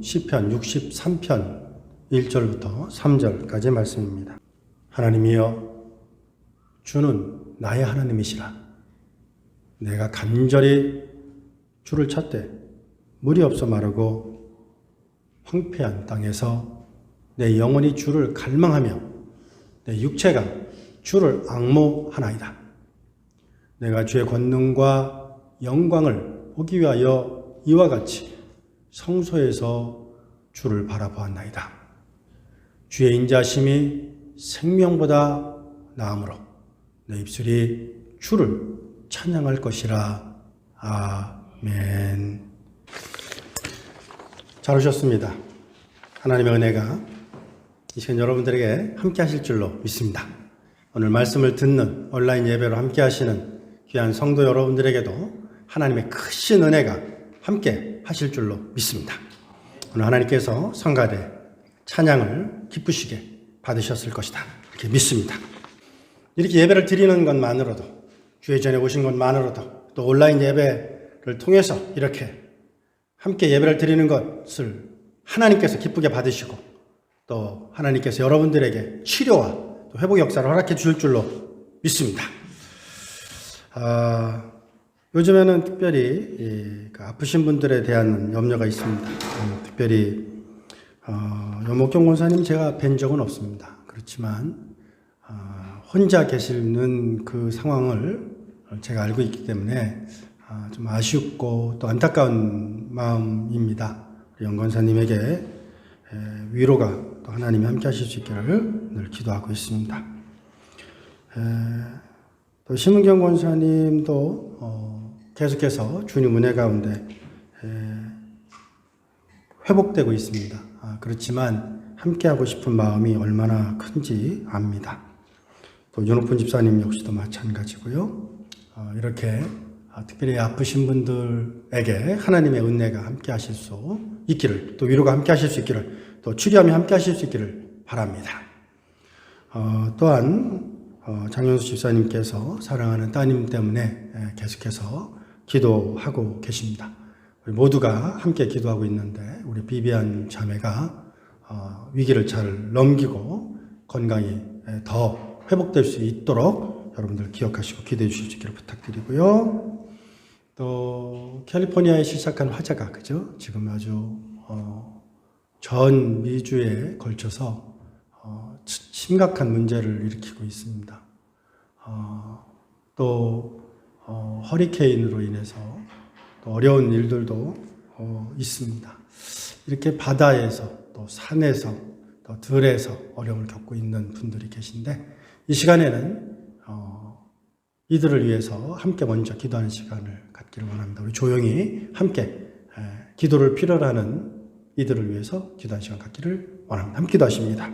시편 63편 1절부터 3절까지 말씀입니다. 하나님이여, 주는 나의 하나님이시라. 내가 간절히 주를 찾되 물이 없어 마르고 황폐한 땅에서 내 영혼이 주를 갈망하며 내 육체가 주를 앙모하나이다. 내가 주의 권능과 영광을 보기 위하여 이와 같이 성소에서 주를 바라보았나이다. 주의 인자심이 생명보다 나으므로 내 입술이 주를 찬양할 것이라. 아멘. 잘 오셨습니다. 하나님의 은혜가 이 시간 여러분들에게 함께 하실 줄로 믿습니다. 오늘 말씀을 듣는 온라인 예배로 함께 하시는 귀한 성도 여러분들에게도 하나님의 크신 은혜가 함께 하실 줄로 믿습니다. 오늘 하나님께서 성가대 찬양을 기쁘시게 받으셨을 것이다, 이렇게 믿습니다. 이렇게 예배를 드리는 것만으로도, 주의 전에 오신 것만으로도, 또 온라인 예배를 통해서 이렇게 함께 예배를 드리는 것을 하나님께서 기쁘게 받으시고, 또 하나님께서 여러분들에게 치료와 또 회복 역사를 허락해 주실 줄로 믿습니다. 요즘에는 특별히 아프신 분들에 대한 염려가 있습니다. 특별히 염옥경 권사님 제가 뵌 적은 없습니다. 그렇지만 혼자 계시는 그 상황을 제가 알고 있기 때문에 좀 아쉽고 또 안타까운 마음입니다. 영 권사님에게 위로가 또 하나님이 함께 하실 수 있기를 늘 기도하고 있습니다. 또 심은경 권사님도 계속해서 주님 은혜 가운데 회복되고 있습니다. 그렇지만 함께하고 싶은 마음이 얼마나 큰지 압니다. 또 윤호푼 집사님 역시도 마찬가지고요. 이렇게 특별히 아프신 분들에게 하나님의 은혜가 함께 하실 수 있기를, 또 위로가 함께 하실 수 있기를, 또 치료함이 함께 하실 수 있기를 바랍니다. 또한 장영수 집사님께서 사랑하는 따님 때문에 계속해서 기도하고 계십니다. 우리 모두가 함께 기도하고 있는데 우리 비비안 자매가 위기를 잘 넘기고 건강이 더 회복될 수 있도록 여러분들 기억하시고 기도해 주실 수 있기를 부탁드리고요. 또 캘리포니아에 시작한 화재가 그죠? 지금 아주 전 미주에 걸쳐서 심각한 문제를 일으키고 있습니다. 또 허리케인으로 인해서 또 어려운 일들도 있습니다. 이렇게 바다에서 또 산에서 또 들에서 어려움을 겪고 있는 분들이 계신데 이 시간에는 이들을 위해서 함께 먼저 기도하는 시간을 갖기를 원합니다. 우리 조용히 함께 기도를 필요로 하는 이들을 위해서 기도하는 시간 갖기를 원합니다. 함께 기도하십니다.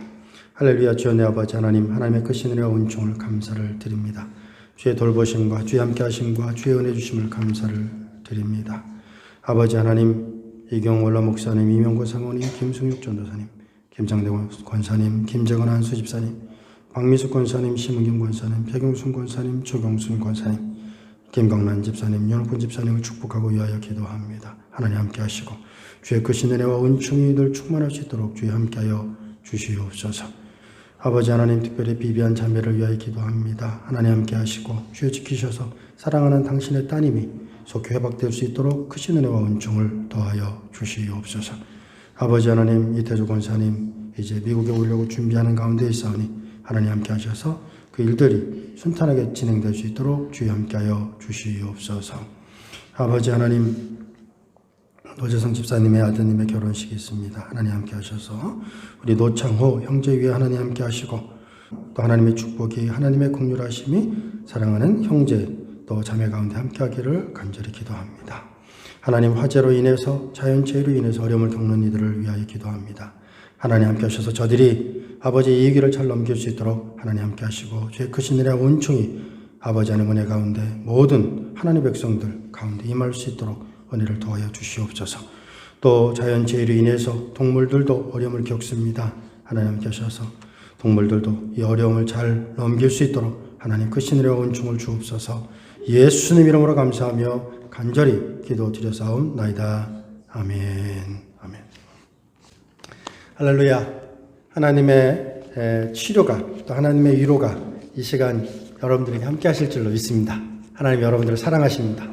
할렐루야. 주여 내 아버지 하나님, 하나님의 크신 은혜와 은총을 감사를 드립니다. 주의 돌보심과 주의 함께 하심과 주의 은혜 주심을 감사를 드립니다. 아버지 하나님, 이경 원로 목사님, 이명구 상원님, 김승육 전도사님, 김장대 권사님, 김재건 한수 집사님, 박미숙 권사님, 심은경 권사님, 백용순 권사님, 조경순 권사님, 김강란 집사님, 연옥훈 집사님을 축복하고 위하여 기도합니다. 하나님 함께 하시고 주의 크신 은혜와 은총이 늘 충만할 수 있도록 주의 함께하여 주시옵소서. 아버지 하나님, 특별히 비비안 자매를 위하여 기도합니다. 하나님 함께 하시고 주여 지키셔서 사랑하는 당신의 따님이 속히 회복될 수 있도록 크신 은혜와 은총을 더하여 주시옵소서. 아버지 하나님, 이태주 권사님 이제 미국에 오려고 준비하는 가운데 있사오니 하나님 함께 하셔서 그 일들이 순탄하게 진행될 수 있도록 주여 함께하여 주시옵소서. 아버지 하나님, 노재성 집사님의 아드님의 결혼식이 있습니다. 하나님 함께 하셔서 우리 노창호 형제 위에 하나님 함께 하시고 또 하나님의 축복이, 하나님의 긍휼하심이 사랑하는 형제 또 자매 가운데 함께 하기를 간절히 기도합니다. 하나님, 화재로 인해서, 자연재해로 인해서 어려움을 겪는 이들을 위하여 기도합니다. 하나님 함께 하셔서 저들이 아버지의 이 위기를 잘 넘길 수 있도록 하나님 함께 하시고 주의 크신 은혜와 은총이 아버지 하나님 은혜 가운데 모든 하나님의 백성들 가운데 임할 수 있도록 은혜를 더하여 주시옵소서. 또 자연재해로 인해서 동물들도 어려움을 겪습니다. 하나님 함께 하셔서 동물들도 이 어려움을 잘 넘길 수 있도록 하나님 크신 은혜와 은총을 주옵소서. 예수님 이름으로 감사하며 간절히 기도드려 싸움나이다. 아멘. 아멘. 할렐루야. 하나님의 치료가 또 하나님의 위로가 이 시간 여러분들에게 함께 하실 줄로 믿습니다. 하나님 여러분들을 사랑하십니다.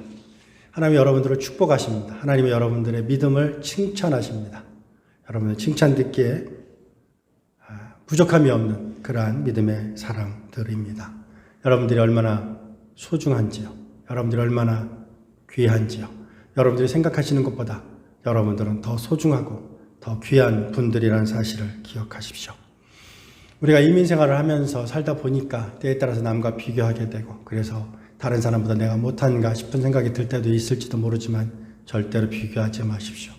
하나님 여러분들을 축복하십니다. 하나님이 여러분들의 믿음을 칭찬하십니다. 여러분의 칭찬 듣기에 부족함이 없는 그러한 믿음의 사랑들입니다. 여러분들이 얼마나 소중한지요. 여러분들이 얼마나 귀한지요. 여러분들이 생각하시는 것보다 여러분들은 더 소중하고 더 귀한 분들이라는 사실을 기억하십시오. 우리가 이민 생활을 하면서 살다 보니까 때에 따라서 남과 비교하게 되고 그래서 다른 사람보다 내가 못한가 싶은 생각이 들 때도 있을지도 모르지만 절대로 비교하지 마십시오.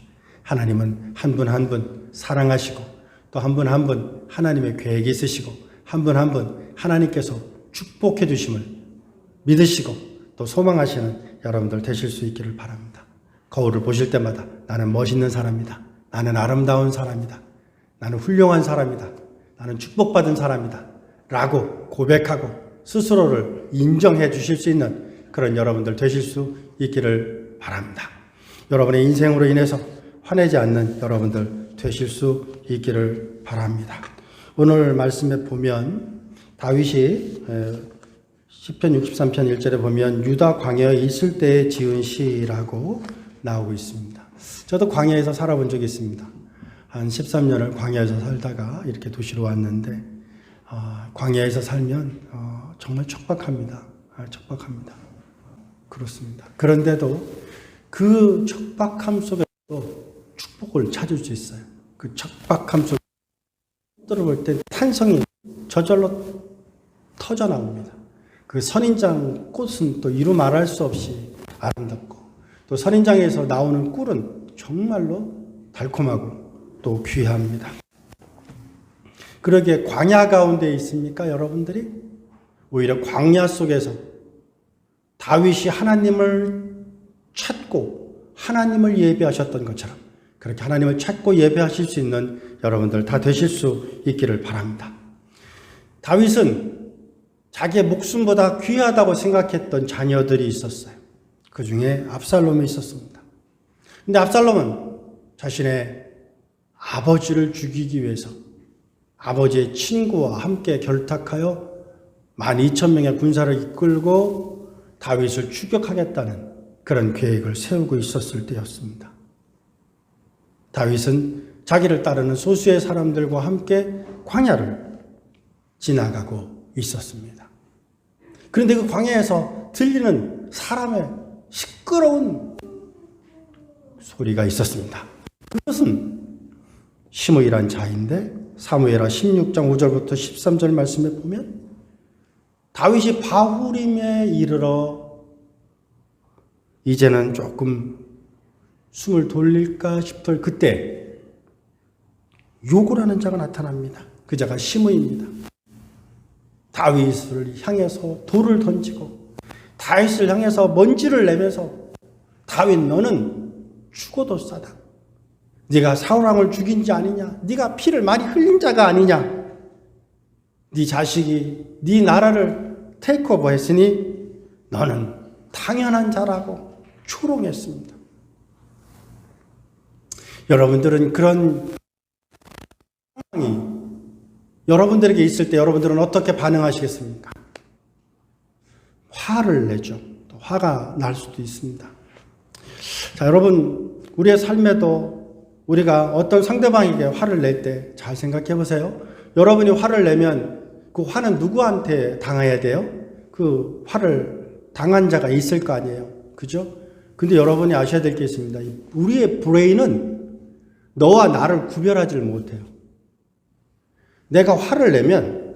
하나님은 한 분 한 분 사랑하시고 또 한 분 한 분 하나님의 계획이 있으시고 한 분 한 분 하나님께서 축복해 주심을 믿으시고 또 소망하시는 여러분들 되실 수 있기를 바랍니다. 거울을 보실 때마다 나는 멋있는 사람이다. 나는 아름다운 사람이다. 나는 훌륭한 사람이다. 나는 축복받은 사람이다. 라고 고백하고 스스로를 인정해 주실 수 있는 그런 여러분들 되실 수 있기를 바랍니다. 여러분의 인생으로 인해서 화내지 않는 여러분들 되실 수 있기를 바랍니다. 오늘 말씀에 보면 다윗이 시편 63편 1절에 보면 유다 광야에 있을 때에 지은 시라고 나오고 있습니다. 저도 광야에서 살아본 적이 있습니다. 한 13년을 광야에서 살다가 이렇게 도시로 왔는데 광야에서 살면 정말 척박합니다. 척박합니다. 그렇습니다. 그런데도 그 척박함 속에서도 축복을 찾을 수 있어요. 그 척박함 속에 들어볼 때 탄성이 저절로 터져 나옵니다. 그 선인장 꽃은 또 이루 말할 수 없이 아름답고 또 선인장에서 나오는 꿀은 정말로 달콤하고 또 귀합니다. 그러기에 광야 가운데 있습니까, 여러분들이? 오히려 광야 속에서 다윗이 하나님을 찾고 하나님을 예배하셨던 것처럼 그렇게 하나님을 찾고 예배하실 수 있는 여러분들 다 되실 수 있기를 바랍니다. 다윗은 자기의 목숨보다 귀하다고 생각했던 자녀들이 있었어요. 그 중에 압살롬이 있었습니다. 근데 압살롬은 자신의 아버지를 죽이기 위해서 아버지의 친구와 함께 결탁하여 12,000명의 군사를 이끌고 다윗을 추격하겠다는 그런 계획을 세우고 있었을 때였습니다. 다윗은 자기를 따르는 소수의 사람들과 함께 광야를 지나가고 있었습니다. 그런데 그 광야에서 들리는 사람의 시끄러운 소리가 있었습니다. 그것은 시므이란 자인데 사무엘하 16장 5절부터 13절 말씀에 보면 다윗이 바후림에 이르러 이제는 조금 숨을 돌릴까 싶을 그때 욕을 하는 자가 나타납니다. 그 자가 시므이입니다. 다윗을 향해서 돌을 던지고 다윗을 향해서 먼지를 내면서 다윗 너는 죽어도 싸다. 네가 사울왕을 죽인 자 아니냐? 네가 피를 많이 흘린 자가 아니냐? 네 자식이 네 나라를 테이크오버 했으니 너는 당연한 자라고 조롱했습니다. 여러분들은 그런 상황이 여러분들에게 있을 때 여러분들은 어떻게 반응하시겠습니까? 화를 내죠. 또 화가 날 수도 있습니다. 자, 여러분, 우리의 삶에도 우리가 어떤 상대방에게 화를 낼 때 잘 생각해 보세요. 여러분이 화를 내면 그 화는 누구한테 당해야 돼요? 그 화를 당한 자가 있을 거 아니에요. 그죠? 근데 여러분이 아셔야 될 게 있습니다. 우리의 브레인은 너와 나를 구별하지를 못해요. 내가 화를 내면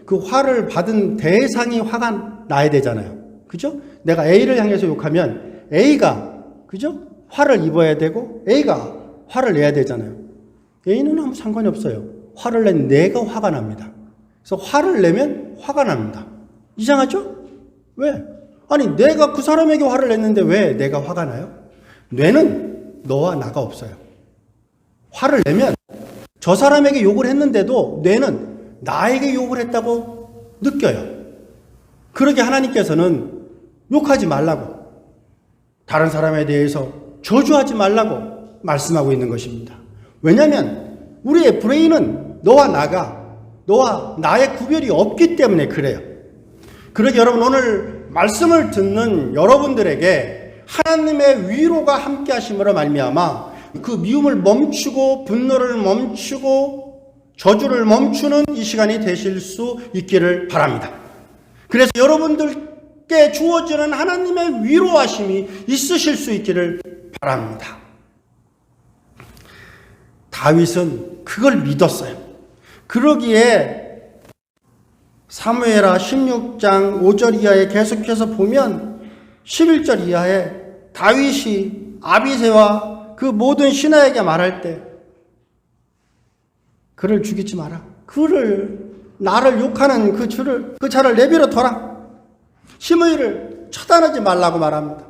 그 화를 받은 대상이 화가 나야 되잖아요. 그죠? 내가 A를 향해서 욕하면 A가, 그죠? 화를 입어야 되고 A가 화를 내야 되잖아요. A는 아무 상관이 없어요. 화를 낸 내가 화가 납니다. 그래서 화를 내면 화가 납니다. 이상하죠? 왜? 아니, 내가 그 사람에게 화를 냈는데 왜 내가 화가 나요? 뇌는 너와 나가 없어요. 화를 내면 저 사람에게 욕을 했는데도 뇌는 나에게 욕을 했다고 느껴요. 그러게 하나님께서는 욕하지 말라고, 다른 사람에 대해서 저주하지 말라고 말씀하고 있는 것입니다. 왜냐하면 우리의 브레인은 너와 나의 구별이 없기 때문에 그래요. 그러게 여러분, 오늘 말씀을 듣는 여러분들에게 하나님의 위로가 함께 하심으로 말미암아 그 미움을 멈추고 분노를 멈추고 저주를 멈추는 이 시간이 되실 수 있기를 바랍니다. 그래서 여러분들께 주어지는 하나님의 위로하심이 있으실 수 있기를 바랍니다. 다윗은 그걸 믿었어요. 그러기에 사무엘하 16장 5절 이하에 계속해서 보면 11절 이하에 다윗이 아비새와 그 모든 신하에게 말할 때 그를 죽이지 마라. 나를 욕하는 그 자를 내버려 둬라. 시므이를 처단하지 말라고 말합니다.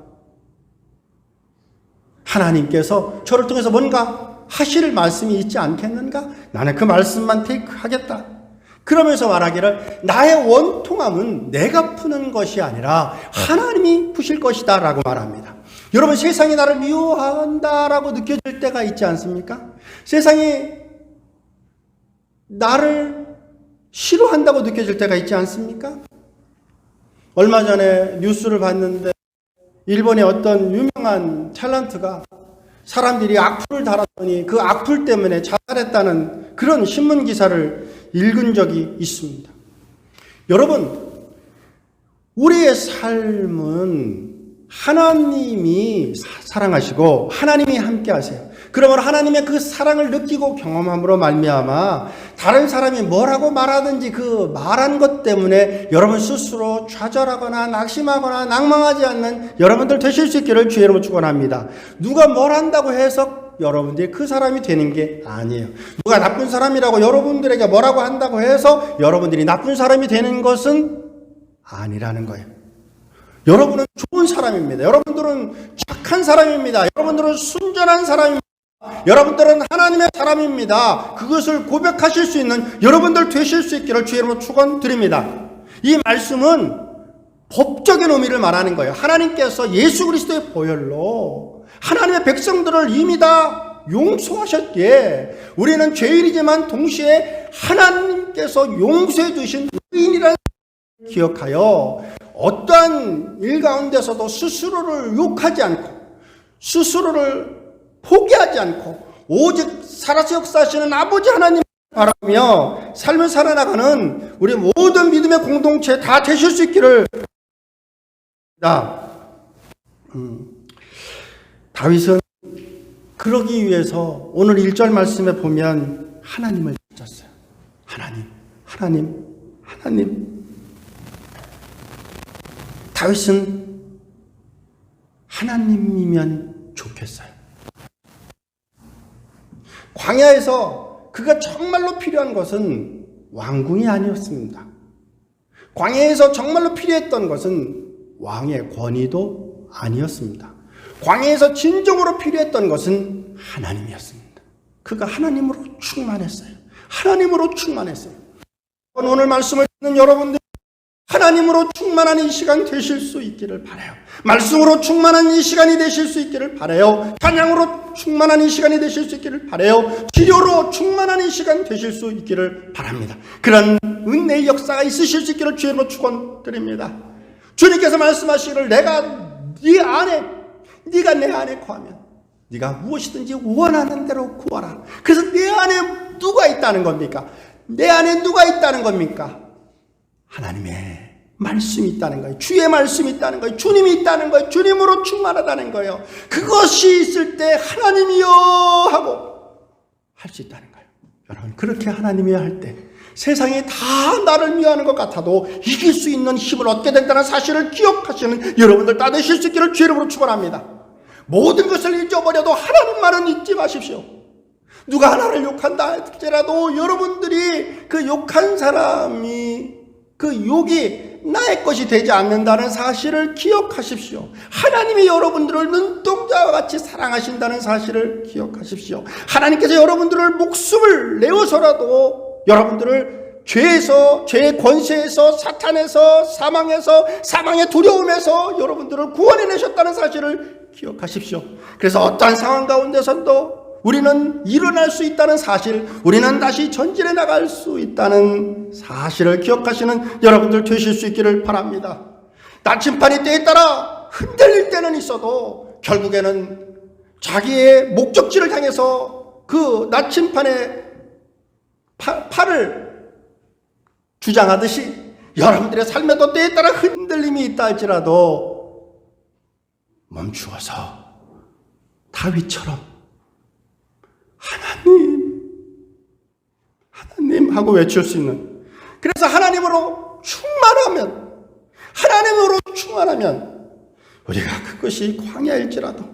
하나님께서 저를 통해서 뭔가 하실 말씀이 있지 않겠는가? 나는 그 말씀만 테이크하겠다. 그러면서 말하기를 나의 원통함은 내가 푸는 것이 아니라 하나님이 푸실 것이다 라고 말합니다. 여러분, 세상이 나를 미워한다라고 느껴질 때가 있지 않습니까? 세상이 나를 싫어한다고 느껴질 때가 있지 않습니까? 얼마 전에 뉴스를 봤는데 일본의 어떤 유명한 탤런트가 사람들이 악플을 달았더니 그 악플 때문에 자살했다는 그런 신문 기사를 읽은 적이 있습니다. 여러분, 우리의 삶은 하나님이 사랑하시고 하나님이 함께 하세요. 그러므로 하나님의 그 사랑을 느끼고 경험함으로 말미암아 다른 사람이 뭐라고 말하든지 그 말한 것 때문에 여러분 스스로 좌절하거나 낙심하거나 낭망하지 않는 여러분들 되실 수 있기를 주의 이름으로 축원합니다. 누가 뭘 한다고 해서 여러분들이 그 사람이 되는 게 아니에요. 누가 나쁜 사람이라고 여러분들에게 뭐라고 한다고 해서 여러분들이 나쁜 사람이 되는 것은 아니라는 거예요. 여러분은 좋은 사람입니다. 여러분들은 착한 사람입니다. 여러분들은 순전한 사람입니다. 여러분들은 하나님의 사람입니다. 그것을 고백하실 수 있는 여러분들 되실 수 있기를 주의 이름으로 축원드립니다. 이 말씀은 법적인 의미를 말하는 거예요. 하나님께서 예수 그리스도의 보혈로 하나님의 백성들을 이미 다 용서하셨기에 우리는 죄인이지만 동시에 하나님께서 용서해 주신 의인이라는 것을 기억하여 어떠한 일 가운데서도 스스로를 욕하지 않고 스스로를 포기하지 않고 오직 살아서 역사하시는 아버지 하나님을 바라며 삶을 살아나가는 우리 모든 믿음의 공동체 다 되실 수 있기를 다윗은 그러기 위해서 오늘 1절 말씀에 보면 하나님을 찾았어요. 하나님. 다윗은 하나님이면 좋겠어요. 광야에서 그가 정말로 필요한 것은 왕궁이 아니었습니다. 광야에서 정말로 필요했던 것은 왕의 권위도 아니었습니다. 광야에서 진정으로 필요했던 것은 하나님이었습니다. 그가 하나님으로 충만했어요. 오늘 말씀을 듣는 여러분들, 하나님으로 충만한 이 시간 되실 수 있기를 바라요. 말씀으로 충만한 이 시간이 되실 수 있기를 바라요. 찬양으로 충만한 이 시간이 되실 수 있기를 바라요. 치료로 충만한 이 시간 되실 수 있기를 바랍니다. 그런 은혜의 역사가 있으실 수 있기를 주님으로 축원드립니다. 주님께서 말씀하시기를 네가 내 안에 거하면 네가 무엇이든지 원하는 대로 구하라. 그래서 내 안에 누가 있다는 겁니까? 내 안에 누가 있다는 겁니까? 하나님의 말씀이 있다는 거예요. 주의 말씀이 있다는 거예요. 주님이 있다는 거예요. 주님으로 충만하다는 거예요. 그것이 있을 때 하나님이여 하고 할 수 있다는 거예요. 여러분, 그렇게 하나님이여 할 때 세상이 다 나를 미워하는 것 같아도 이길 수 있는 힘을 얻게 된다는 사실을 기억하시는 여러분들 다 되실 수 있기를 주의 이름으로 축원합니다. 모든 것을 잊어버려도 하나님만은 잊지 마십시오. 누가 하나를 욕한다 할지라도 여러분들이 그 욕한 사람이 그 욕이 나의 것이 되지 않는다는 사실을 기억하십시오. 하나님이 여러분들을 눈동자와 같이 사랑하신다는 사실을 기억하십시오. 하나님께서 여러분들을 목숨을 내어서라도 여러분들을 죄에서, 죄의 권세에서, 사탄에서, 사망의 두려움에서 여러분들을 구원해내셨다는 사실을 기억하십시오. 그래서 어떠한 상황 가운데서도 우리는 일어날 수 있다는 사실, 우리는 다시 전진해 나갈 수 있다는 사실을 기억하시는 여러분들 되실 수 있기를 바랍니다. 나침반이 때에 따라 흔들릴 때는 있어도 결국에는 자기의 목적지를 향해서 그 나침반의 팔을 주장하듯이 여러분들의 삶에도 때에 따라 흔들림이 있다 할지라도 멈추어서 다윗처럼 하나님 하고 외칠 수 있는, 그래서 하나님으로 충만하면 우리가 그것이 광야일지라도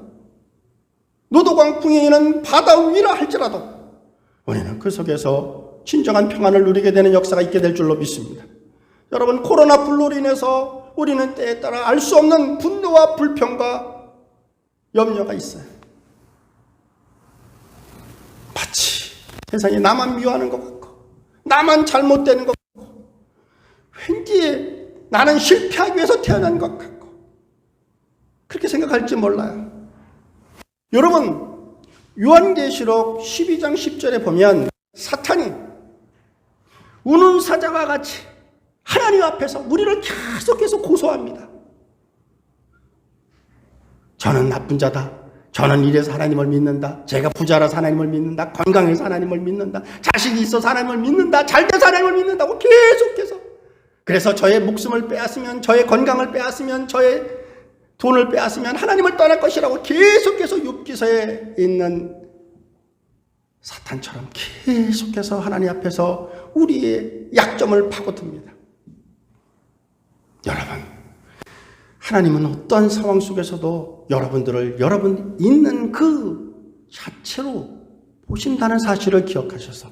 노도광풍이 있는 바다 위라 할지라도 우리는 그 속에서 진정한 평안을 누리게 되는 역사가 있게 될 줄로 믿습니다. 여러분, 코로나 불로로 인해서 우리는 때에 따라 알 수 없는 분노와 불평과 염려가 있어요. 마치 세상에 나만 미워하는 것 같고 나만 잘못되는 것 같고 왠지 나는 실패하기 위해서 태어난 것 같고 그렇게 생각할지 몰라요. 여러분, 요한계시록 12장 10절에 보면 사탄이 우는 사자와 같이 하나님 앞에서 우리를 계속해서 고소합니다. 저는 나쁜 자다. 저는 이래서 하나님을 믿는다. 제가 부자라서 하나님을 믿는다. 건강해서 하나님을 믿는다. 자식이 있어서 하나님을 믿는다. 잘돼서 하나님을 믿는다고 계속해서. 그래서 저의 목숨을 빼앗으면, 저의 건강을 빼앗으면, 저의 돈을 빼앗으면 하나님을 떠날 것이라고 계속해서 욥기서에 있는 사탄처럼 계속해서 하나님 앞에서 우리의 약점을 파고듭니다. 여러분, 하나님은 어떤 상황 속에서도 여러분들을 여러분 있는 그 자체로 보신다는 사실을 기억하셔서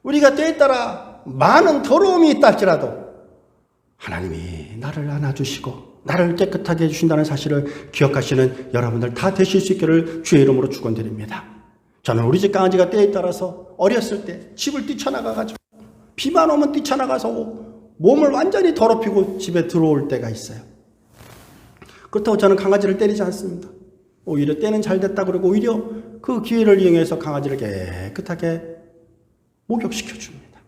우리가 때에 따라 많은 더러움이 있다 할지라도 하나님이 나를 안아주시고 나를 깨끗하게 해주신다는 사실을 기억하시는 여러분들 다 되실 수 있기를 주의 이름으로 축원드립니다. 저는 우리 집 강아지가 때에 따라서 어렸을 때 집을 뛰쳐나가가지고 비만 오면 뛰쳐나가서 몸을 완전히 더럽히고 집에 들어올 때가 있어요. 그렇다고 저는 강아지를 때리지 않습니다. 오히려 때는 잘 됐다 그러고 오히려 그 기회를 이용해서 강아지를 깨끗하게 목욕시켜 줍니다.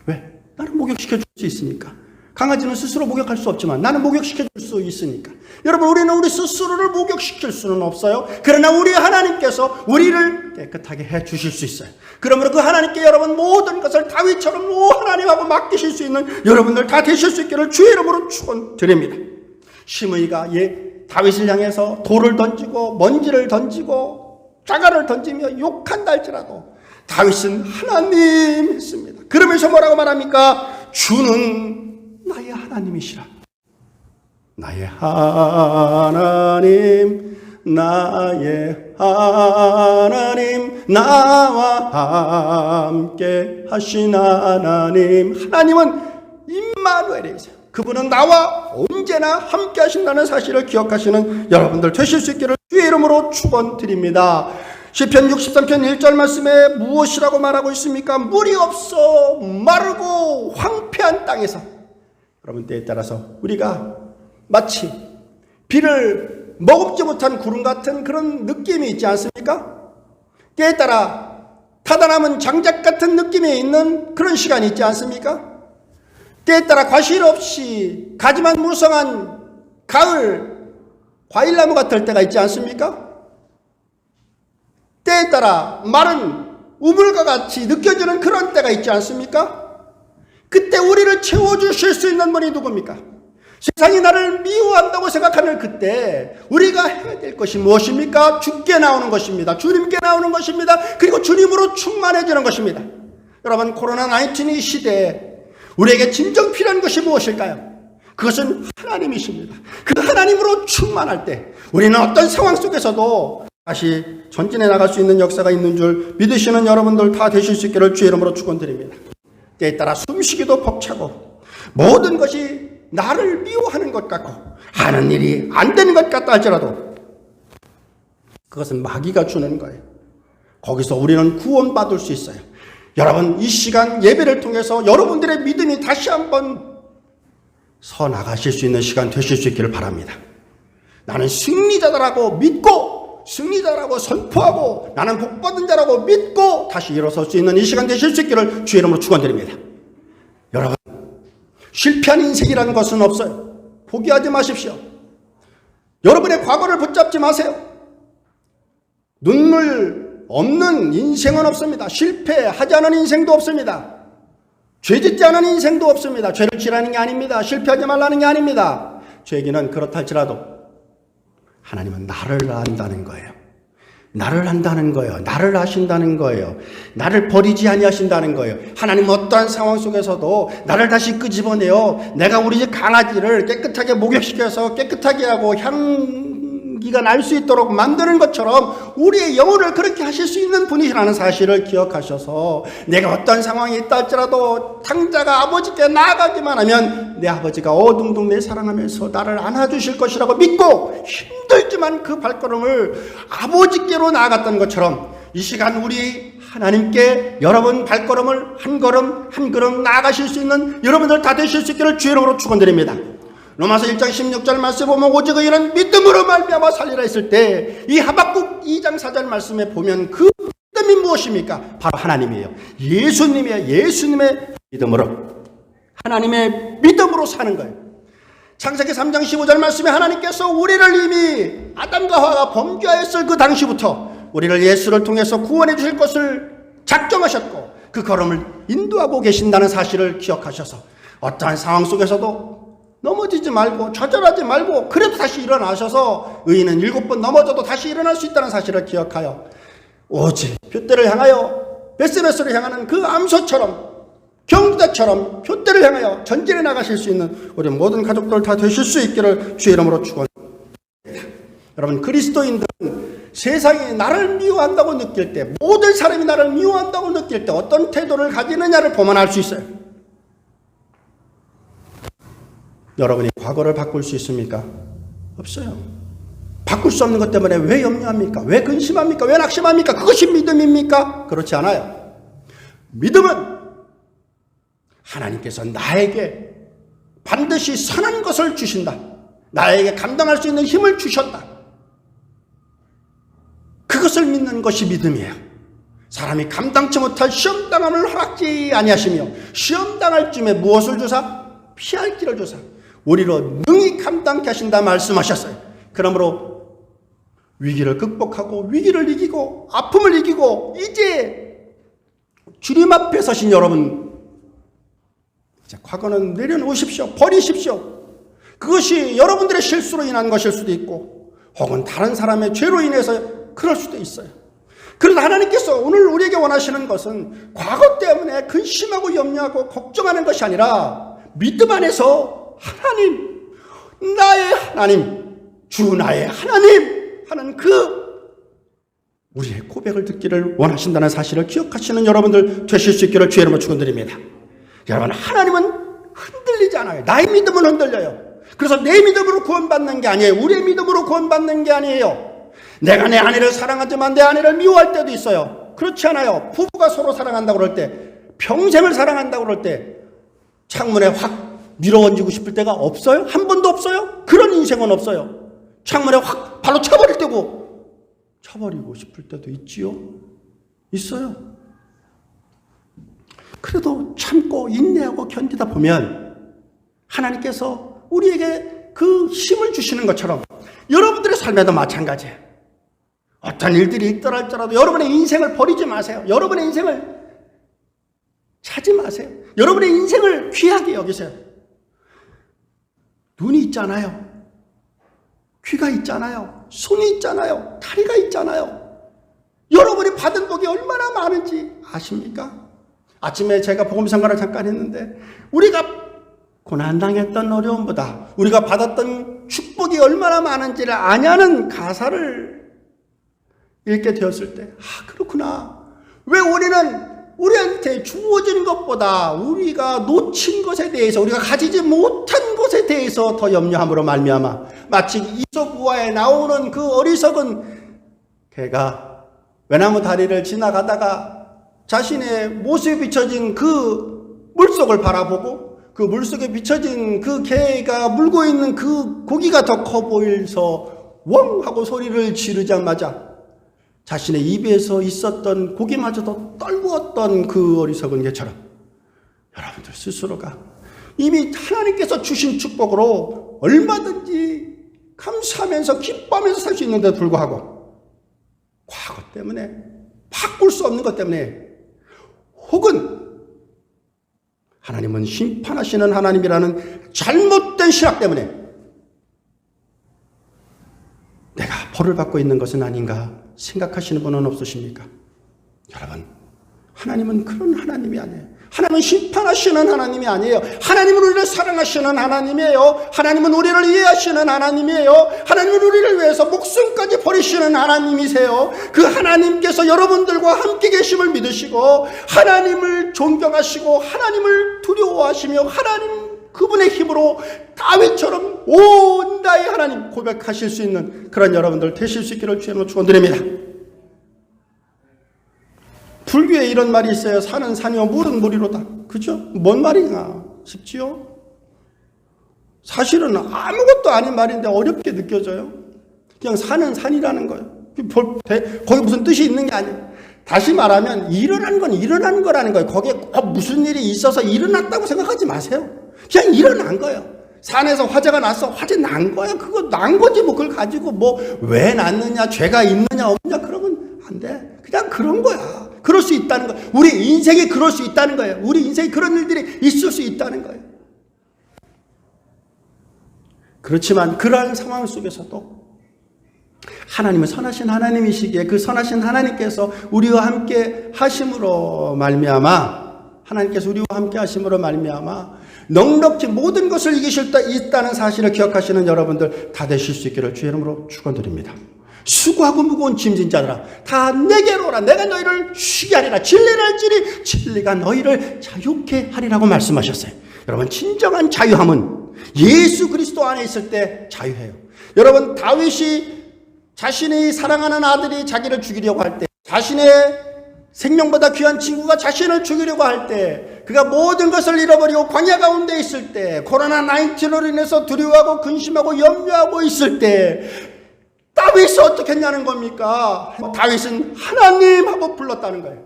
왜? 나는 목욕시켜 줄 수 있으니까. 강아지는 스스로 목욕할 수 없지만 나는 목욕시켜 줄 수 있으니까. 여러분, 우리는 우리 스스로를 목욕시킬 수는 없어요. 그러나 우리 하나님께서 우리를 깨끗하게 해 주실 수 있어요. 그러므로 그 하나님께 여러분 모든 것을 다윗처럼 하나님하고 맡기실 수 있는 여러분들 다 되실 수 있기를 주의 이름으로 축원드립니다. 시므이가 다윗을 향해서 돌을 던지고 먼지를 던지고 자갈을 던지며 욕한다 할지라도 다윗은 하나님 했습니다. 그러면서 뭐라고 말합니까? 주는 나의 하나님이시라. 나의 하나님, 나의 하나님, 나와 함께 하신 하나님. 하나님은 임마누엘이세요. 그분은 나와 언제나 함께 하신다는 사실을 기억하시는 여러분들 되실 수 있기를 주의 이름으로 축원드립니다. 시편 63편 1절 말씀에 무엇이라고 말하고 있습니까? 물이 없어 마르고 황폐한 땅에서. 여러분, 때에 따라서 우리가 마치 비를 머금지 못한 구름 같은 그런 느낌이 있지 않습니까? 때에 따라 타다남은 장작 같은 느낌이 있는 그런 시간이 있지 않습니까? 때에 따라 과실 없이 가지만 무성한 가을 과일나무 같을 때가 있지 않습니까? 때에 따라 마른 우물과 같이 느껴지는 그런 때가 있지 않습니까? 그때 우리를 채워주실 수 있는 분이 누굽니까? 세상이 나를 미워한다고 생각하는 그때 우리가 해야 될 것이 무엇입니까? 주께 나오는 것입니다. 주님께 나오는 것입니다. 그리고 주님으로 충만해지는 것입니다. 여러분, 코로나19 시대에 우리에게 진정 필요한 것이 무엇일까요? 그것은 하나님이십니다. 그 하나님으로 충만할 때 우리는 어떤 상황 속에서도 다시 전진해 나갈 수 있는 역사가 있는 줄 믿으시는 여러분들 다 되실 수 있기를 주의 이름으로 축원드립니다. 때에 따라 숨쉬기도 벅차고 모든 것이 나를 미워하는 것 같고 하는 일이 안 되는 것 같다 할지라도 그것은 마귀가 주는 거예요. 거기서 우리는 구원받을 수 있어요. 여러분, 이 시간 예배를 통해서 여러분들의 믿음이 다시 한번 서 나가실 수 있는 시간 되실 수 있기를 바랍니다. 나는 승리자다라고 믿고 승리자라고 선포하고 나는 복받은 자라고 믿고 다시 일어설 수 있는 이 시간 되실 수 있기를 주의 이름으로 축원드립니다. 여러분, 실패한 인생이라는 것은 없어요. 포기하지 마십시오. 여러분의 과거를 붙잡지 마세요. 눈물 없는 인생은 없습니다. 실패하지 않은 인생도 없습니다. 죄 짓지 않은 인생도 없습니다. 죄를 지라는 게 아닙니다. 실패하지 말라는 게 아닙니다. 죄에게는 그렇다 할지라도 하나님은 나를 안다는 거예요. 나를 안다는 거예요. 나를 아신다는 거예요. 나를 버리지 아니하신다는 거예요. 하나님은 어떠한 상황 속에서도 나를 다시 끄집어내어 내가 우리 집 강아지를 깨끗하게 목욕시켜서 깨끗하게 하고 향기가 날 수 있도록 만드는 것처럼 우리의 영혼을 그렇게 하실 수 있는 분이시라는 사실을 기억하셔서 내가 어떤 상황이 있다 할지라도 당자가 아버지께 나아가기만 하면 내 아버지가 어둥둥 내 사랑하면서 나를 안아주실 것이라고 믿고 힘들지만 그 발걸음을 아버지께로 나아갔던 것처럼 이 시간 우리 하나님께 여러분 발걸음을 한 걸음 한 걸음 나아가실 수 있는 여러분들 다 되실 수 있기를 주의 이름으로 축원드립니다. 로마서 1장 16절 말씀에 보면 오직 의인은 믿음으로 말미암아 살리라 했을 때 이 하박국 2장 4절 말씀에 보면 그 믿음이 무엇입니까? 바로 하나님이에요. 예수님이에요. 예수님의 믿음으로, 하나님의 믿음으로 사는 거예요. 창세기 3장 15절 말씀에 하나님께서 우리를 이미 아담과 하와가 범죄하였을 그 당시부터 우리를 예수를 통해서 구원해 주실 것을 작정하셨고 그 걸음을 인도하고 계신다는 사실을 기억하셔서 어떠한 상황 속에서도 넘어지지 말고 좌절하지 말고 그래도 다시 일어나셔서 의인은 7번 넘어져도 다시 일어날 수 있다는 사실을 기억하여 오직 표대를 향하여 베스베스를 향하는 그 암소처럼 경주대처럼 표대를 향하여 전진해 나가실 수 있는 우리 모든 가족들 다 되실 수 있기를 주의 이름으로 축원합니다. 여러분, 그리스도인들은 세상이 나를 미워한다고 느낄 때, 모든 사람이 나를 미워한다고 느낄 때 어떤 태도를 가지느냐를 보면 알 수 있어요. 여러분이 과거를 바꿀 수 있습니까? 없어요. 바꿀 수 없는 것 때문에 왜 염려합니까? 왜 근심합니까? 왜 낙심합니까? 그것이 믿음입니까? 그렇지 않아요. 믿음은 하나님께서 나에게 반드시 선한 것을 주신다. 나에게 감당할 수 있는 힘을 주셨다. 그것을 믿는 것이 믿음이에요. 사람이 감당치 못할 시험당함을 허락지 아니하시며 시험당할 쯤에 무엇을 주사? 피할 길을 주사 우리로 능히 감당케 하신다 말씀하셨어요. 그러므로 위기를 극복하고 위기를 이기고 아픔을 이기고 이제 주님 앞에 서신 여러분, 이제 과거는 내려놓으십시오. 버리십시오. 그것이 여러분들의 실수로 인한 것일 수도 있고 혹은 다른 사람의 죄로 인해서 그럴 수도 있어요. 그래서 하나님께서 오늘 우리에게 원하시는 것은 과거 때문에 근심하고 염려하고 걱정하는 것이 아니라 믿음 안에서 하나님, 나의 하나님, 주 나의 하나님 하는 그 우리의 고백을 듣기를 원하신다는 사실을 기억하시는 여러분들 되실 수 있기를 주의 이름으로 축원드립니다. 여러분, 하나님은 흔들리지 않아요. 나의 믿음은 흔들려요. 그래서 내 믿음으로 구원받는 게 아니에요. 우리의 믿음으로 구원받는 게 아니에요. 내가 내 아내를 사랑하지만 내 아내를 미워할 때도 있어요. 그렇지 않아요. 부부가 서로 사랑한다고 그럴 때, 평생을 사랑한다고 그럴 때 창문에 확 밀어얹고 싶을 때가 없어요? 한 번도 없어요? 그런 인생은 없어요. 창문에 확 발로 차버릴 때고 차버리고 싶을 때도 있지요? 있어요. 그래도 참고 인내하고 견디다 보면 하나님께서 우리에게 그 힘을 주시는 것처럼 여러분들의 삶에도 마찬가지예요. 어떤 일들이 있더라도 여러분의 인생을 버리지 마세요. 여러분의 인생을 차지 마세요. 여러분의 인생을 귀하게 여기세요. 눈이 있잖아요. 귀가 있잖아요. 손이 있잖아요. 다리가 있잖아요. 여러분이 받은 복이 얼마나 많은지 아십니까? 아침에 제가 복음성가를 잠깐 했는데 우리가 고난당했던 어려움보다 우리가 받았던 축복이 얼마나 많은지를 아냐는 가사를 읽게 되었을 때 그렇구나. 왜 우리한테 주어진 것보다 우리가 놓친 것에 대해서 우리가 가지지 못한 것에 대해서 더 염려함으로 말미암아 마치 이솝우화에 나오는 그 어리석은 개가 외나무 다리를 지나가다가 자신의 모습에 비춰진 그 물속을 바라보고 그 물속에 비춰진 그 개가 물고 있는 그 고기가 더 커 보여서 웡 하고 소리를 지르자마자 자신의 입에서 있었던 고기마저도 떨구었던 그 어리석은 개처럼 여러분들 스스로가 이미 하나님께서 주신 축복으로 얼마든지 감사하면서 기뻐하면서 살 수 있는데도 불구하고 과거 때문에 바꿀 수 없는 것 때문에 혹은 하나님은 심판하시는 하나님이라는 잘못된 신학 때문에 내가 벌을 받고 있는 것은 아닌가 생각하시는 분은 없으십니까? 여러분, 하나님은 그런 하나님이 아니에요. 하나님은 심판하시는 하나님이 아니에요. 하나님은 우리를 사랑하시는 하나님이에요. 하나님은 우리를 이해하시는 하나님이에요. 하나님은 우리를 위해서 목숨까지 버리시는 하나님이세요. 그 하나님께서 여러분들과 함께 계심을 믿으시고 하나님을 존경하시고 하나님을 두려워하시며 하나님 그분의 힘으로 다윗처럼 온 나의 하나님 고백하실 수 있는 그런 여러분들 되실 수 있기를 주님으로 축원드립니다. 불교에 이런 말이 있어요. 산은 산이요 물은 물이로다. 그죠? 뭔 말인가 싶지요? 사실은 아무것도 아닌 말인데 어렵게 느껴져요. 그냥 산은 산이라는 거예요. 거기 무슨 뜻이 있는 게 아니에요. 다시 말하면 일어난 건 일어난 거라는 거예요. 거기에 꼭 무슨 일이 있어서 일어났다고 생각하지 마세요. 그냥 일어난 거예요. 산에서 화재가 났어. 화재 난 거야. 그거 난 거지. 뭐 그걸 가지고 뭐 왜 났느냐, 죄가 있느냐 없느냐 그러면 안 돼. 그냥 그런 거야. 그럴 수 있다는 거예요. 우리 인생이 그럴 수 있다는 거예요. 우리 인생에 그런 일들이 있을 수 있다는 거예요. 그렇지만 그러한 상황 속에서도 하나님은 선하신 하나님이시기에 그 선하신 하나님께서 우리와 함께 하심으로 말미암아 하나님께서 우리와 함께 하심으로 말미암아 넉넉히 모든 것을 이기실 수 있다는 사실을 기억하시는 여러분들 다 되실 수 있기를 주의 이름으로 축원드립니다. 수고하고 무거운 짐진 자들아 다 내게로 오라. 내가 너희를 쉬게 하리라. 진리를 할지니 진리가 너희를 자유케 하리라고 말씀하셨어요. 여러분 진정한 자유함은 예수 그리스도 안에 있을 때 자유해요. 여러분 다윗이 자신이 사랑하는 아들이 자기를 죽이려고 할 때 자신의 생명보다 귀한 친구가 자신을 죽이려고 할 때 그가 모든 것을 잃어버리고 광야 가운데 있을 때 코로나19로 인해서 두려워하고 근심하고 염려하고 있을 때 다윗은 어떻게 했냐는 겁니까? 다윗은 하나님하고 불렀다는 거예요.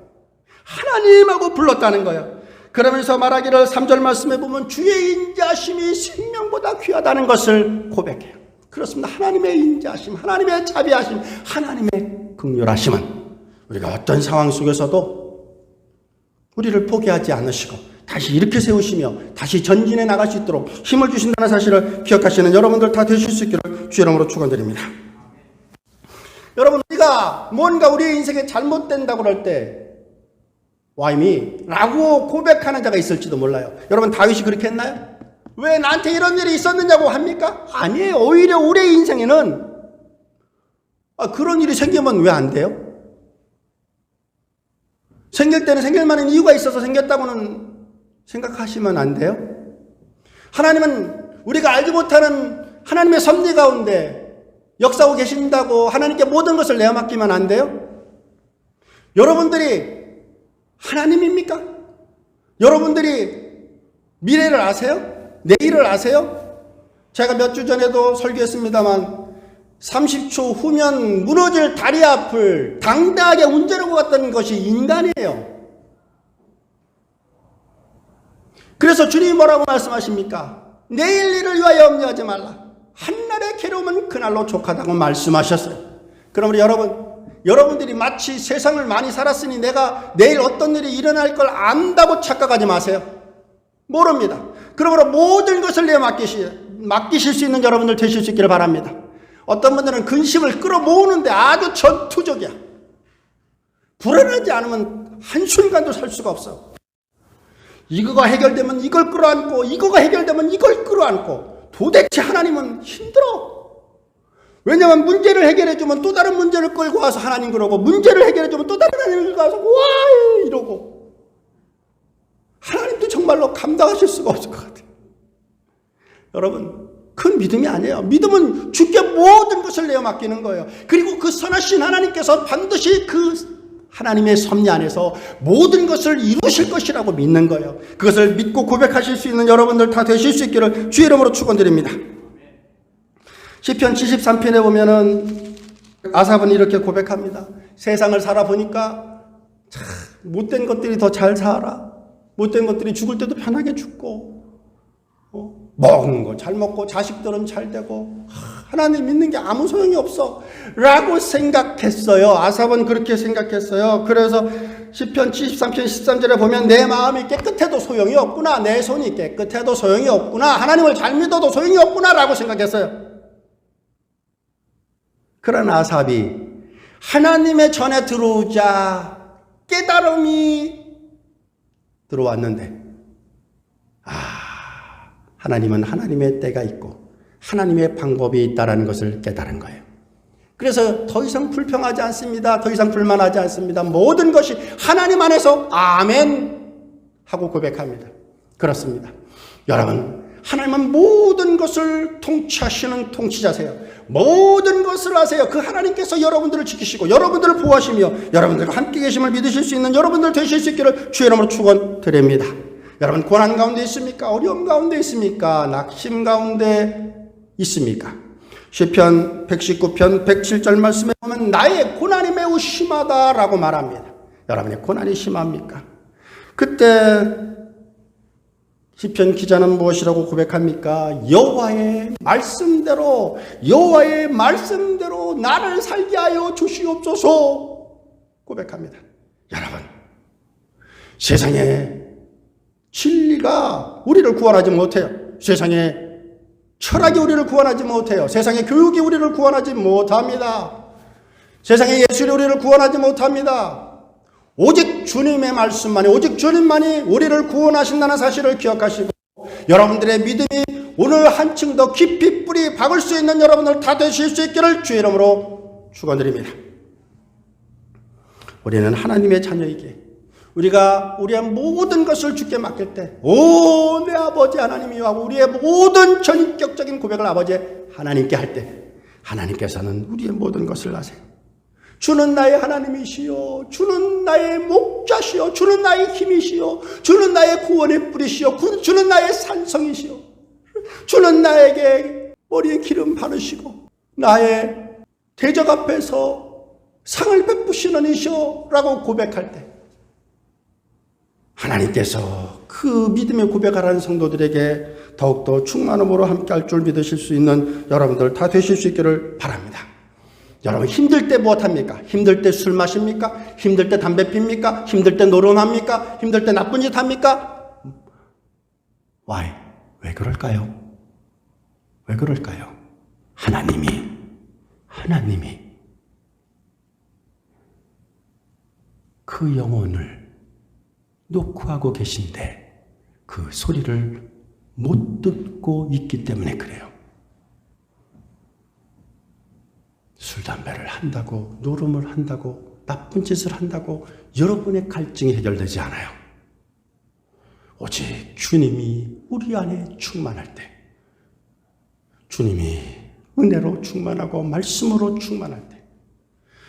하나님하고 불렀다는 거예요. 그러면서 말하기를 3절 말씀에 보면 주의 인자하심이 생명보다 귀하다는 것을 고백해요. 그렇습니다. 하나님의 인자하심, 하나님의 자비하심, 하나님의 긍휼하심은 우리가 어떤 상황 속에서도 우리를 포기하지 않으시고 다시 이렇게 세우시며 다시 전진해 나갈 수 있도록 힘을 주신다는 사실을 기억하시는 여러분들 다 되실 수 있기를 주의 이름으로 축원드립니다. 여러분 우리가 뭔가 우리의 인생에 잘못된다고 할 때 Why me? 라고 고백하는 자가 있을지도 몰라요. 여러분 다윗이 그렇게 했나요? 왜 나한테 이런 일이 있었느냐고 합니까? 아니에요. 오히려 우리의 인생에는 그런 일이 생기면 왜 안 돼요? 생길 때는 생길 만한 이유가 있어서 생겼다고는 생각하시면 안 돼요? 하나님은 우리가 알지 못하는 하나님의 섭리 가운데 역사하고 계신다고 하나님께 모든 것을 내어맡기면 안 돼요? 여러분들이 하나님입니까? 여러분들이 미래를 아세요? 내일을 아세요? 제가 몇 주 전에도 설교했습니다만 30초 후면 무너질 다리 앞을 당당하게 운전하고 갔던 것이 인간이에요. 그래서 주님이 뭐라고 말씀하십니까? 내일 일을 위하여 염려하지 말라. 한날의 괴로움은 그날로 족하다고 말씀하셨어요. 그럼 우리 여러분들이 마치 세상을 많이 살았으니 내가 내일 어떤 일이 일어날 걸 안다고 착각하지 마세요. 모릅니다. 그러므로 모든 것을 내어 맡기실 수 있는 여러분들 되실 수 있기를 바랍니다. 어떤 분들은 근심을 끌어모으는데 아주 전투적이야. 불안하지 않으면 한순간도 살 수가 없어. 이거가 해결되면 이걸 끌어안고 이거가 해결되면 이걸 끌어안고 도대체 하나님은 힘들어. 왜냐하면 문제를 해결해주면 또 다른 문제를 끌고 와서 하나님 그러고 문제를 해결해주면 또 다른 하나님을 끌고 와서 와 이러고 하나님도 정말로 감당하실 수가 없을 것 같아요. 여러분 큰 믿음이 아니에요. 믿음은 주께 모든 것을 내어 맡기는 거예요. 그리고 그 선하신 하나님께서 반드시 그 하나님의 섭리 안에서 모든 것을 이루실 것이라고 믿는 거예요. 그것을 믿고 고백하실 수 있는 여러분들 다 되실 수 있기를 주의 이름으로 축원드립니다. 시편 73편에 보면은 아삽은 이렇게 고백합니다. 세상을 살아보니까 참 못된 것들이 더 잘 살아. 못된 것들이 죽을 때도 편하게 죽고, 먹는 거 잘 먹고, 자식들은 잘 되고, 하나님 믿는 게 아무 소용이 없어 라고 생각했어요. 아삽은 그렇게 생각했어요. 그래서 시편 73편 13절에 보면 내 마음이 깨끗해도 소용이 없구나, 내 손이 깨끗해도 소용이 없구나, 하나님을 잘 믿어도 소용이 없구나 라고 생각했어요. 그런 아삽이 하나님의 전에 들어오자 깨달음이 들어왔는데, 하나님은 하나님의 때가 있고 하나님의 방법이 있다는 것을 깨달은 거예요. 그래서 더 이상 불평하지 않습니다. 더 이상 불만하지 않습니다. 모든 것이 하나님 안에서 아멘 하고 고백합니다. 그렇습니다. 여러분, 하나님은 모든 것을 통치하시는 통치자세요. 모든 것을 아세요. 그 하나님께서 여러분들을 지키시고 여러분들을 보호하시며 여러분들과 함께 계심을 믿으실 수 있는 여러분들 되실 수 있기를 주의 이름으로 축원드립니다. 여러분, 고난 가운데 있습니까? 어려움 가운데 있습니까? 낙심 가운데 있습니까? 시편 119편 107절 말씀에 보면 나의 고난이 매우 심하다라고 말합니다. 여러분의 고난이 심합니까? 그때 시편 기자는 무엇이라고 고백합니까? 여호와의 말씀대로 나를 살게 하여 주시옵소서 고백합니다. 여러분, 세상에 진리가 우리를 구원하지 못해요. 세상에 철학이 우리를 구원하지 못해요. 세상의 교육이 우리를 구원하지 못합니다. 세상의 예술이 우리를 구원하지 못합니다. 오직 주님의 말씀만이, 오직 주님만이 우리를 구원하신다는 사실을 기억하시고 여러분들의 믿음이 오늘 한층 더 깊이 뿌리 박을 수 있는 여러분들 다 되실 수 있기를 주의 이름으로 축원드립니다. 우리는 하나님의 자녀이기에 우리가 우리의 모든 것을 주께 맡길 때, 오, 내 아버지 하나님이여 하고 우리의 모든 전인격적인 고백을 아버지 하나님께 할 때, 하나님께서는 우리의 모든 것을 아세요. 주는 나의 하나님이시여, 주는 나의 목자시여, 주는 나의 힘이시여, 주는 나의 구원의 뿌리시여, 주는 나의 산성이시여, 주는 나에게 머리에 기름 바르시고 나의 대적 앞에서 상을 베푸시는 이시여 라고 고백할 때, 하나님께서 그 믿음의 고백하라는 성도들에게 더욱더 충만함으로 함께할 줄 믿으실 수 있는 여러분들 다 되실 수 있기를 바랍니다. 여러분, 힘들 때 무엇합니까? 힘들 때 술 마십니까? 힘들 때 담배 핍니까? 힘들 때 노름합니까? 힘들 때 나쁜 짓 합니까? Why? 왜 그럴까요? 왜 그럴까요? 하나님이 그 영혼을 놓고 하고 계신데 그 소리를 못 듣고 있기 때문에 그래요. 술, 담배를 한다고, 노름을 한다고, 나쁜 짓을 한다고 여러분의 갈증이 해결되지 않아요. 오직 주님이 우리 안에 충만할 때, 주님이 은혜로 충만하고 말씀으로 충만할 때,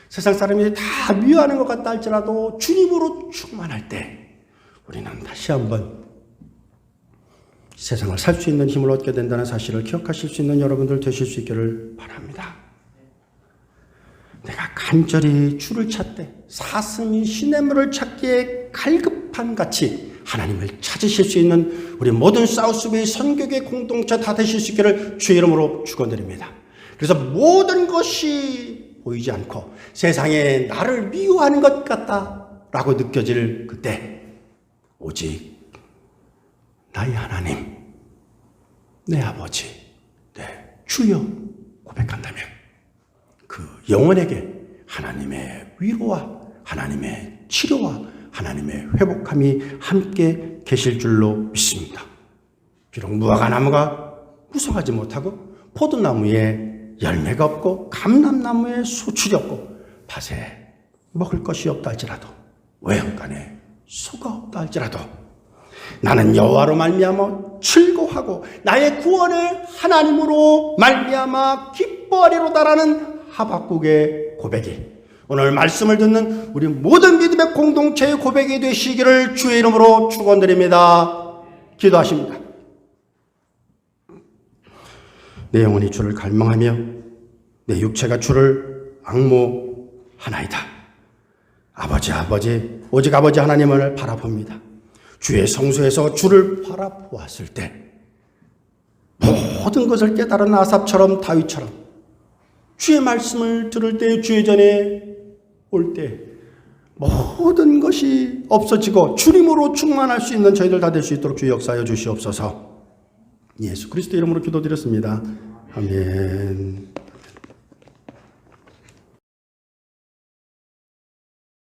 세상 사람이 다 미워하는 것 같다 할지라도 주님으로 충만할 때 우리는 다시 한번 세상을 살 수 있는 힘을 얻게 된다는 사실을 기억하실 수 있는 여러분들 되실 수 있기를 바랍니다. 내가 간절히 주를 찾되 사슴이 시냇물을 찾기에 갈급한 같이 하나님을 찾으실 수 있는 우리 모든 사우스웨이 선교계 공동체 다 되실 수 있기를 주의 이름으로 축원드립니다. 그래서 모든 것이 보이지 않고 세상에 나를 미워하는 것 같다라고 느껴질 그때 오직 나의 하나님, 내 아버지, 내 주여 고백한다면 그 영혼에게 하나님의 위로와 하나님의 치료와 하나님의 회복함이 함께 계실 줄로 믿습니다. 비록 무화과나무가 무성하지 못하고 포도나무에 열매가 없고 감람나무에 수출이 없고 밭에 먹을 것이 없다 할지라도 외양간에 소가 없다 할지라도 나는 여호와로 말미암아 즐거워하고 나의 구원의 하나님으로 말미암아 기뻐하리로다라는 하박국의 고백이 오늘 말씀을 듣는 우리 모든 믿음의 공동체의 고백이 되시기를 주의 이름으로 축원드립니다. 기도하십니다. 내 영혼이 주를 갈망하며 내 육체가 주를 앙모하나이다. 아버지 오직 아버지 하나님을 바라봅니다. 주의 성소에서 주를 바라보았을 때 모든 것을 깨달은 아삽처럼 다윗처럼 주의 말씀을 들을 때 주의 전에 올 때 모든 것이 없어지고 주님으로 충만할 수 있는 저희들 다 될 수 있도록 주 역사하여 주시옵소서. 예수 그리스도 이름으로 기도드렸습니다. 아멘.